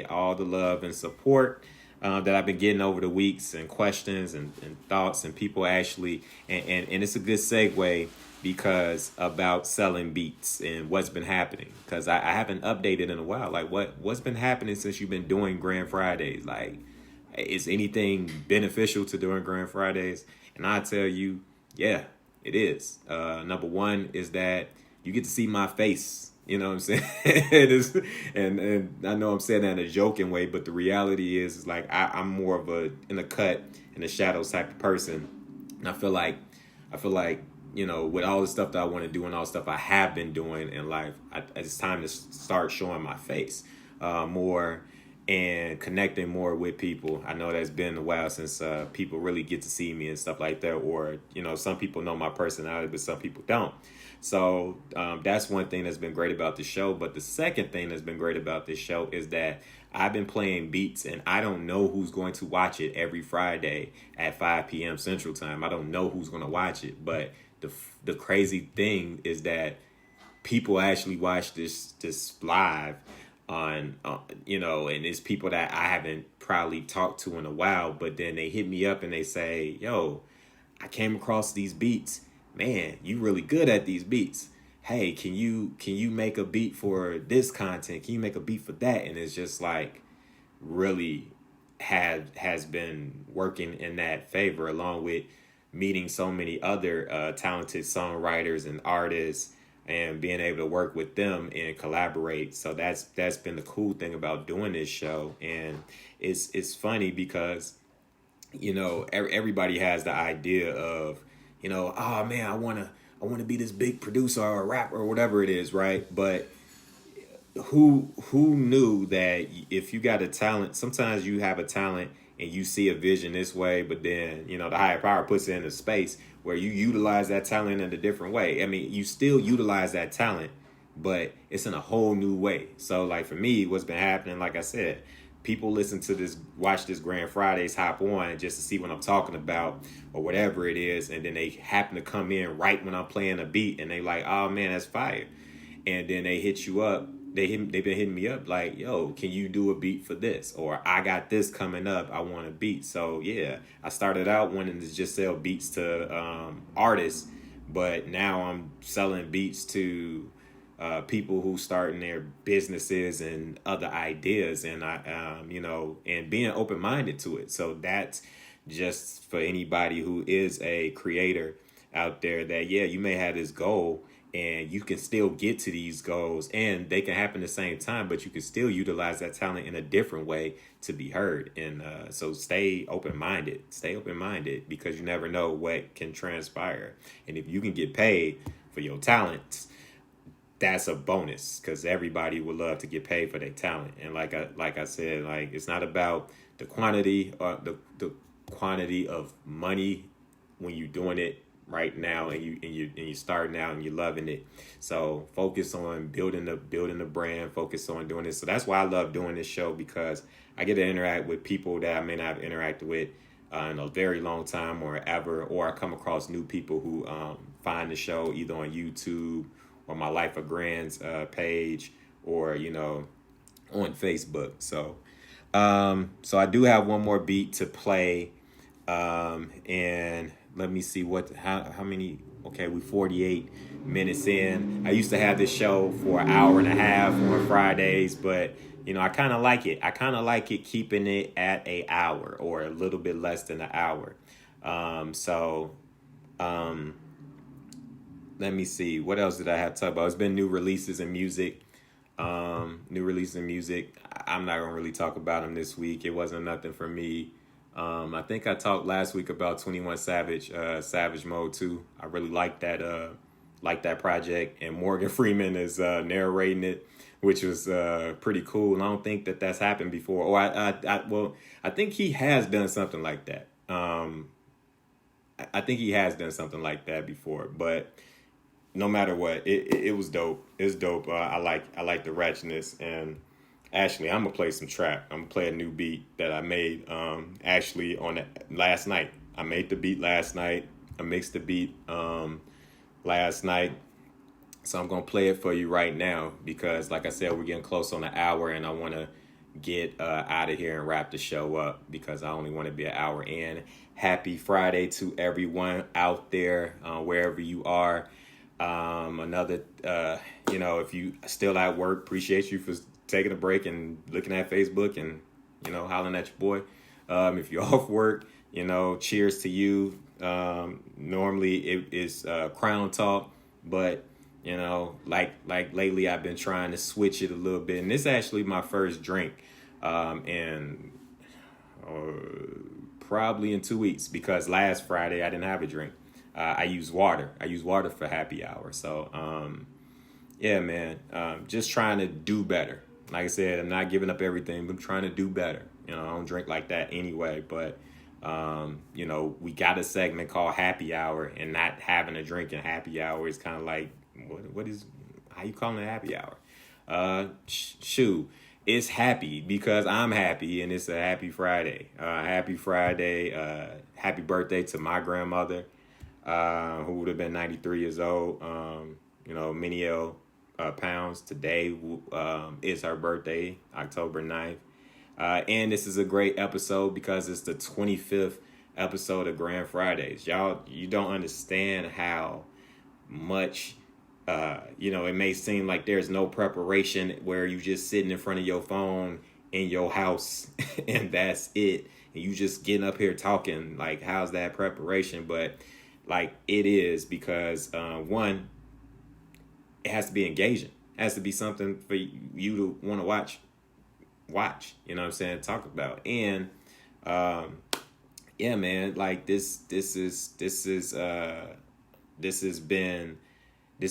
all the love and support that I've been getting over the weeks, and questions and thoughts, and people actually, and it's a good segue because about selling beats and what's been happening, because I haven't updated in a while. Like what's been happening since you've been doing Grand Fridays? Like, is anything beneficial to doing Grand Fridays? And I tell you, yeah, it is. Number one is that you get to see my face. You know what I'm saying? and I know I'm saying that in a joking way, but the reality is like I'm more of a in the cut, in the shadows type of person. And I feel like, you know, with all the stuff that I want to do and all the stuff I have been doing in life, it's time to start showing my face more and connecting more with people. I know that's been a while since people really get to see me and stuff like that. Or, you know, some people know my personality, but some people don't. So that's one thing that's been great about the show. But the second thing that's been great about this show is that I've been playing beats, and I don't know who's going to watch it every Friday at 5 p.m. Central Time. I don't know who's going to watch it. But the crazy thing is that people actually watch this live on, you know, and it's people that I haven't probably talked to in a while. But then they hit me up and they say, yo, I came across these beats. Man, you really good at these beats. Hey, can you make a beat for this content? Can you make a beat for that? And it's just like really has been working in that favor, along with meeting so many other talented songwriters and artists and being able to work with them and collaborate. So that's been the cool thing about doing this show. And it's funny because, you know, everybody has the idea of, you know, oh man, I want to be this big producer or a rapper or whatever it is, right? But who knew that if you got a talent, sometimes you have a talent and you see a vision this way, but then, you know, the higher power puts it in a space where you utilize that talent in a different way. I mean, you still utilize that talent, but it's in a whole new way. So like for me, what's been happening, like I said, people listen to this, watch this Grand Fridays, hop on just to see what I'm talking about or whatever it is. And then they happen to come in right when I'm playing a beat and they like, oh man, that's fire. And then they hit you up. They've been hitting me up like, yo, can you do a beat for this? Or I got this coming up, I want a beat. So yeah, I started out wanting to just sell beats to artists, but now I'm selling beats to people who starting their businesses and other ideas, and I, you know, and being open-minded to it. So that's just for anybody who is a creator out there that, yeah, you may have this goal and you can still get to these goals and they can happen at the same time, but you can still utilize that talent in a different way to be heard. And so stay open-minded because you never know what can transpire. And if you can get paid for your talents, that's a bonus, because everybody would love to get paid for their talent. And like I said, like it's not about the quantity or the quantity of money when you're doing it right now and you starting out and you're loving it. So focus on building the brand, focus on doing this. So that's why I love doing this show, because I get to interact with people that I may not have interacted with in a very long time or ever, or I come across new people who find the show either on YouTube or my Life of GrandZ page, or, you know, on Facebook. So I do have one more beat to play, and let me see how many. Okay, we 48 minutes in. I used to have this show for an hour and a half on Fridays, but you know, I kind of like it. I kind of like it keeping it at an hour or a little bit less than an hour. Let me see. What else did I have to talk about? It's been new releases in music. I'm not going to really talk about them this week. It wasn't nothing for me. I think I talked last week about 21 Savage, Savage Mode 2. I really like that project. And Morgan Freeman is narrating it, which was pretty cool. And I don't think that's happened before. Or I think he has done something like that. I think he has done something like that before, but no matter what, it was dope. It's dope. I like the ratchetness, and actually, I'm gonna play some trap. I'm gonna play a new beat that I made actually on last night. I made the beat last night. I mixed the beat last night. So I'm gonna play it for you right now because, like I said, we're getting close on an hour, and I want to get out of here and wrap the show up because I only want to be an hour in. Happy Friday to everyone out there, wherever you are. If you still at work, appreciate you for taking a break and looking at Facebook and, hollering at your boy. If you're off work, cheers to you. Normally it is Crown Talk, but like lately I've been trying to switch it a little bit, and this is actually my first drink, and probably in 2 weeks because last Friday I didn't have a drink. I use water. I use water for happy hour. So yeah, man, just trying to do better. Like I said, I'm not giving up everything, but I'm trying to do better. I don't drink like that anyway, but we got a segment called Happy Hour, and not having a drink in happy hour is kind of like, how you calling it happy hour? Shoot, it's happy because I'm happy, and it's a happy Friday. Happy Friday. Happy birthday to my grandmother, who would have been 93 years old. Meniel Pounds. Today is her birthday, October 9th. And this is a great episode because it's the 25th episode of Grand Fridays. Y'all, you don't understand how much, it may seem like there's no preparation where you just sitting in front of your phone in your house and that's it. And you just getting up here talking, like, how's that preparation? But like it is because one, it has to be engaging. It has to be something for you to want to watch, you know what I'm saying, talk about. And yeah, man, like this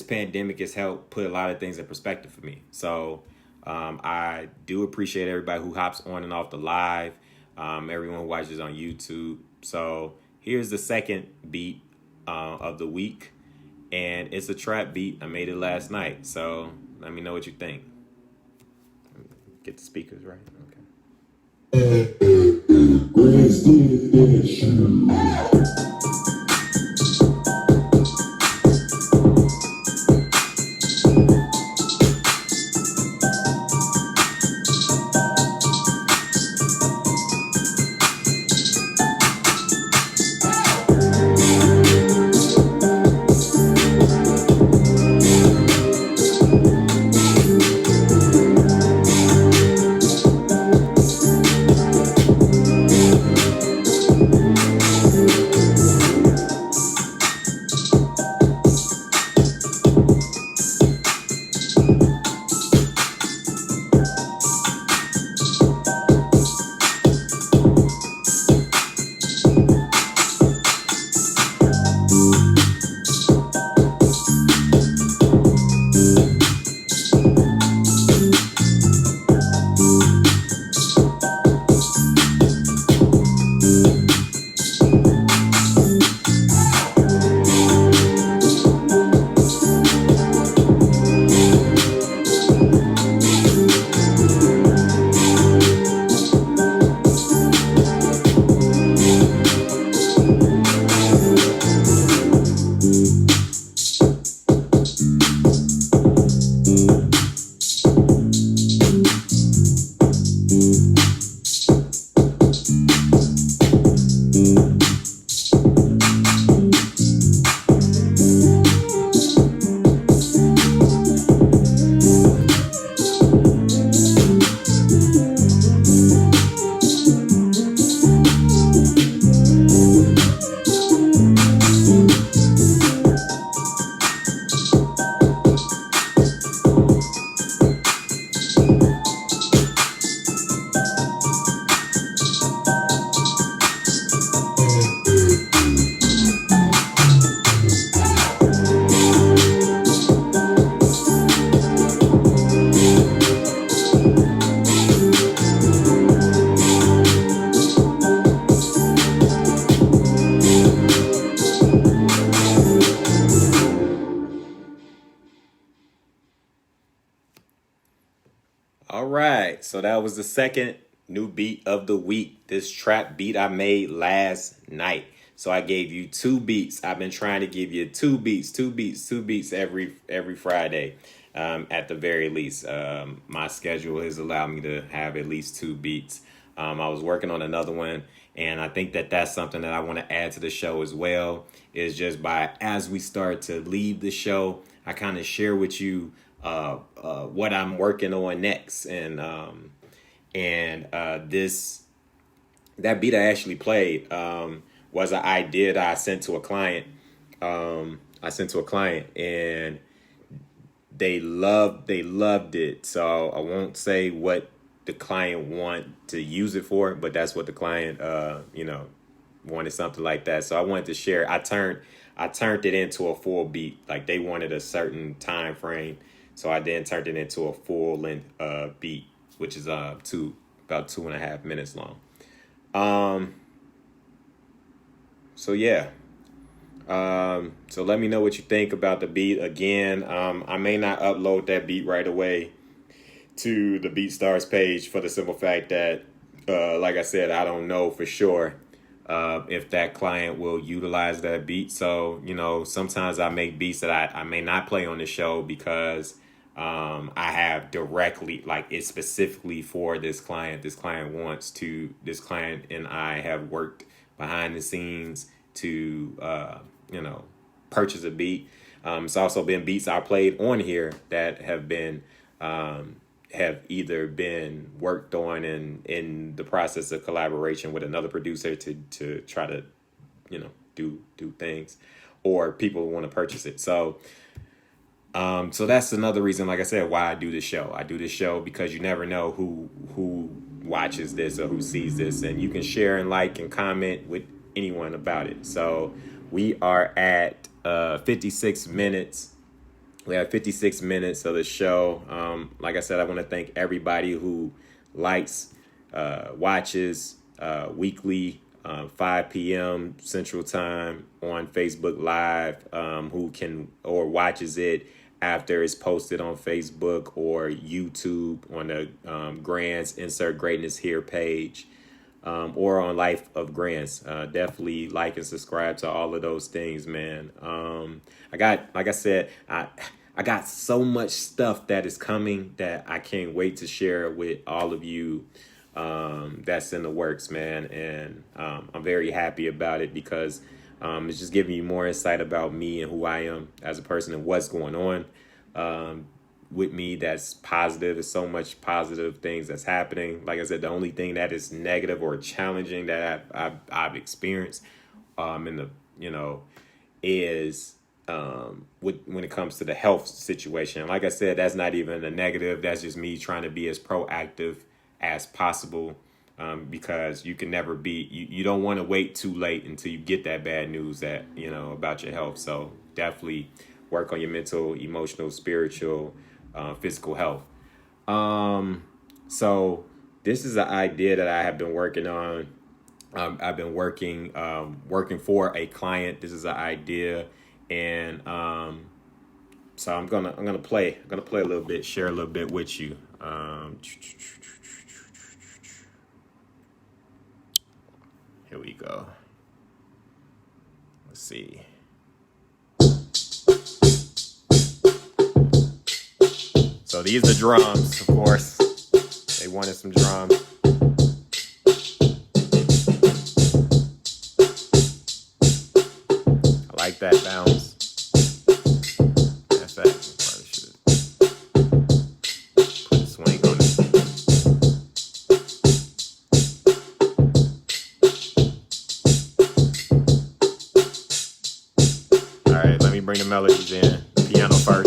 pandemic has helped put a lot of things in perspective for me. So I do appreciate everybody who hops on and off the live, everyone who watches on YouTube. So here's the second beat of the week, and it's a trap beat. I made it last night, so let me know what you think. Get the speakers right. Okay. so that was the second new beat of the week. This trap beat I made last night. So I gave you 2 beats. I've been trying to give you 2 beats every Friday, at the very least. My schedule has allowed me to have at least 2 beats. I was working on another one, and I think that that's something that I want to add to the show as well. Is just as we start to leave the show, I kind of share with you what I'm working on next, and that beat I actually played was an idea that I sent to a client. And they loved it. So I won't say what the client want to use it for, but that's what the client wanted, something like that. So I wanted to share. I turned it into a full beat. Like, they wanted a certain time frame, so I then turned it into a full length beat, which is about 2.5 minutes long. So yeah. So let me know what you think about the beat. Again, I may not upload that beat right away to the BeatStars page, for the simple fact that, like I said, I don't know for sure if that client will utilize that beat. So, sometimes I make beats that I may not play on the show because I have directly, like, it's specifically for this client. This client and I have worked behind the scenes to, purchase a beat. It's also been beats I played on here that have either been worked on in the process of collaboration with another producer to try to, do things, or people want to purchase it. So that's another reason, like I said, why I do this show. I do this show because you never know who watches this or who sees this, and you can share and like and comment with anyone about it. So we are at 56 minutes. We have 56 minutes of the show. Like I said, I want to thank everybody who likes, watches weekly, 5 p.m. Central Time on Facebook Live, or watches it after it's posted on Facebook or YouTube on the GrandZ Insert Greatness Here page, or on Life of GrandZ. Definitely like and subscribe to all of those things, man. I got so much stuff that is coming that I can't wait to share with all of you. That's in the works, man. And I'm very happy about it because it's just giving you more insight about me and who I am as a person and what's going on with me that's positive. There's so much positive things that's happening. Like I said, the only thing that is negative or challenging that I've experienced is when it comes to the health situation. Like I said, that's not even a negative. That's just me trying to be as proactive as possible, because you can never you don't want to wait too late until you get that bad news that about your health. So definitely work on your mental, emotional, spiritual, physical health. So this is an idea that I have been working on. I've been working for a client. This is an idea, and so I'm gonna play a little bit, share a little bit with you. Here we go. Let's see. So these are drums, of course. They wanted some drums. I like that bounce. That's that. Probably should put a swing on it. All right, let me bring the melodies in. Piano first.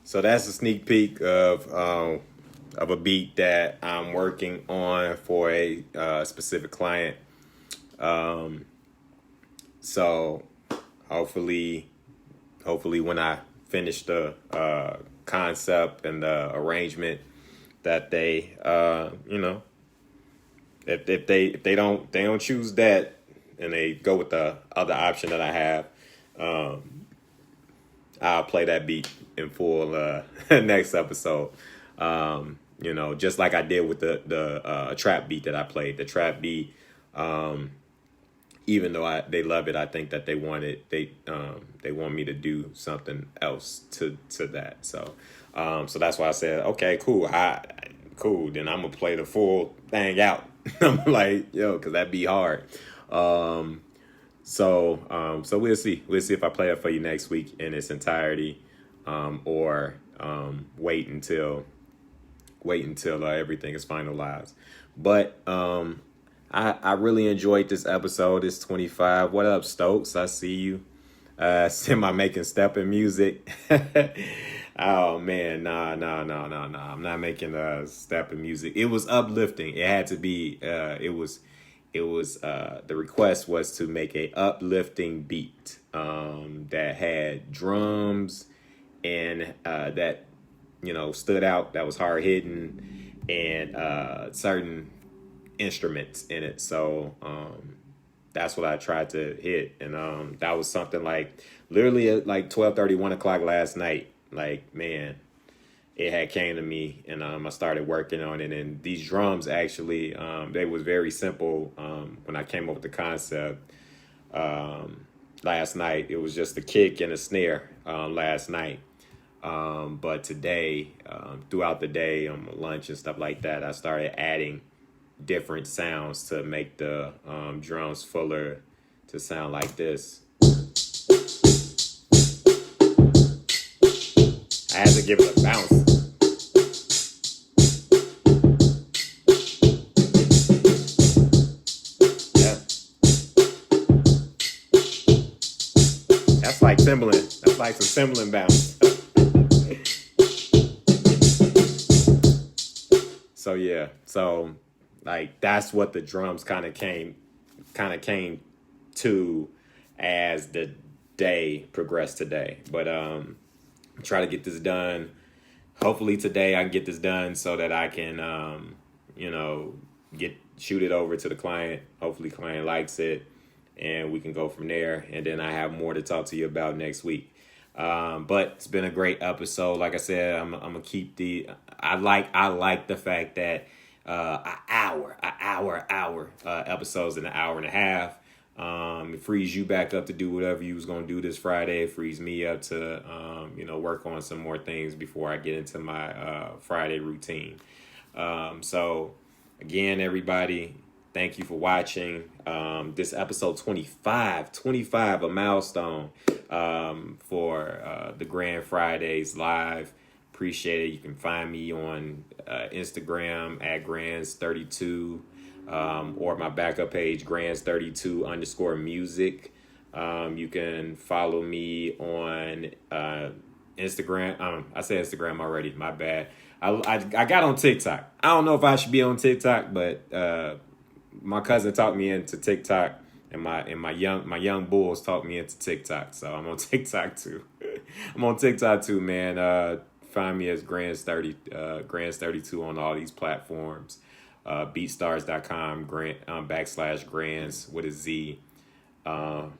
So that's a sneak peek of a beat that I'm working on for a specific client. So hopefully when I finish the concept and the arrangement, that they if they don't choose that and they go with the other option that I have, I'll play that beat in full next episode. Just like I did with the trap beat that I played. The trap beat, even though they love it, I think that they want me to do something else to that. So that's why I said, okay, cool. Cool. Then I'm gonna play the full thing out. I'm like, because that'd be hard. So we'll see. We'll see if I play it for you next week in its entirety, or wait until everything is finalized. But I really enjoyed this episode. It's 25. What up, Stokes? I see you. Semi making stepping music. Oh man, nah. I'm not making stepping music. It was uplifting. It had to be. It was. The request was to make a uplifting beat that had drums and that stood out, that was hard hitting, and certain instruments in it. So that's what I tried to hit, and that was something like literally at like 12:30, 1 o'clock last night. Like, man, it had came to me, and I started working on it. And these drums actually, they was very simple when I came up with the concept last night. It was just a kick and a snare last night. But today, throughout the day, on lunch and stuff like that, I started adding different sounds to make the drums fuller, to sound like this. I had to give it a bounce. Yeah. That's like cymbling. That's like some cymbling bounce. So yeah. So like that's what the drums kind of came to as the day progressed today. But try to get this done. Hopefully today I can get this done so that I can shoot it over to the client. Hopefully client likes it, and we can go from there. And then I have more to talk to you about next week. But it's been a great episode. Like I said, I'm gonna keep I like the fact that an hour episodes in an hour and a half. It frees you back up to do whatever you was going to do this Friday. It frees me up to, work on some more things before I get into my Friday routine. So, again, everybody, thank you for watching. This episode 25, a milestone for the Grand Fridays live. Appreciate it. You can find me on Instagram at GrandZ32. Or my backup page, GrandZ32_music. You can follow me on Instagram. I said Instagram already. My bad. I got on TikTok. I don't know if I should be on TikTok, but my cousin talked me into TikTok, and my young bulls talked me into TikTok. So I'm on TikTok too. Man. Find me as GrandZ32 on all these platforms. Beatstars.com /GrandZ with a Z. And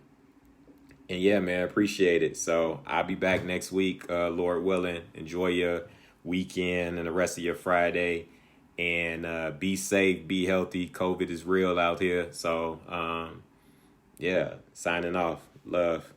yeah, man, appreciate it. So I'll be back next week, Lord willing. Enjoy your weekend and the rest of your Friday, and be safe, be healthy. COVID is real out here. So yeah, signing off. Love.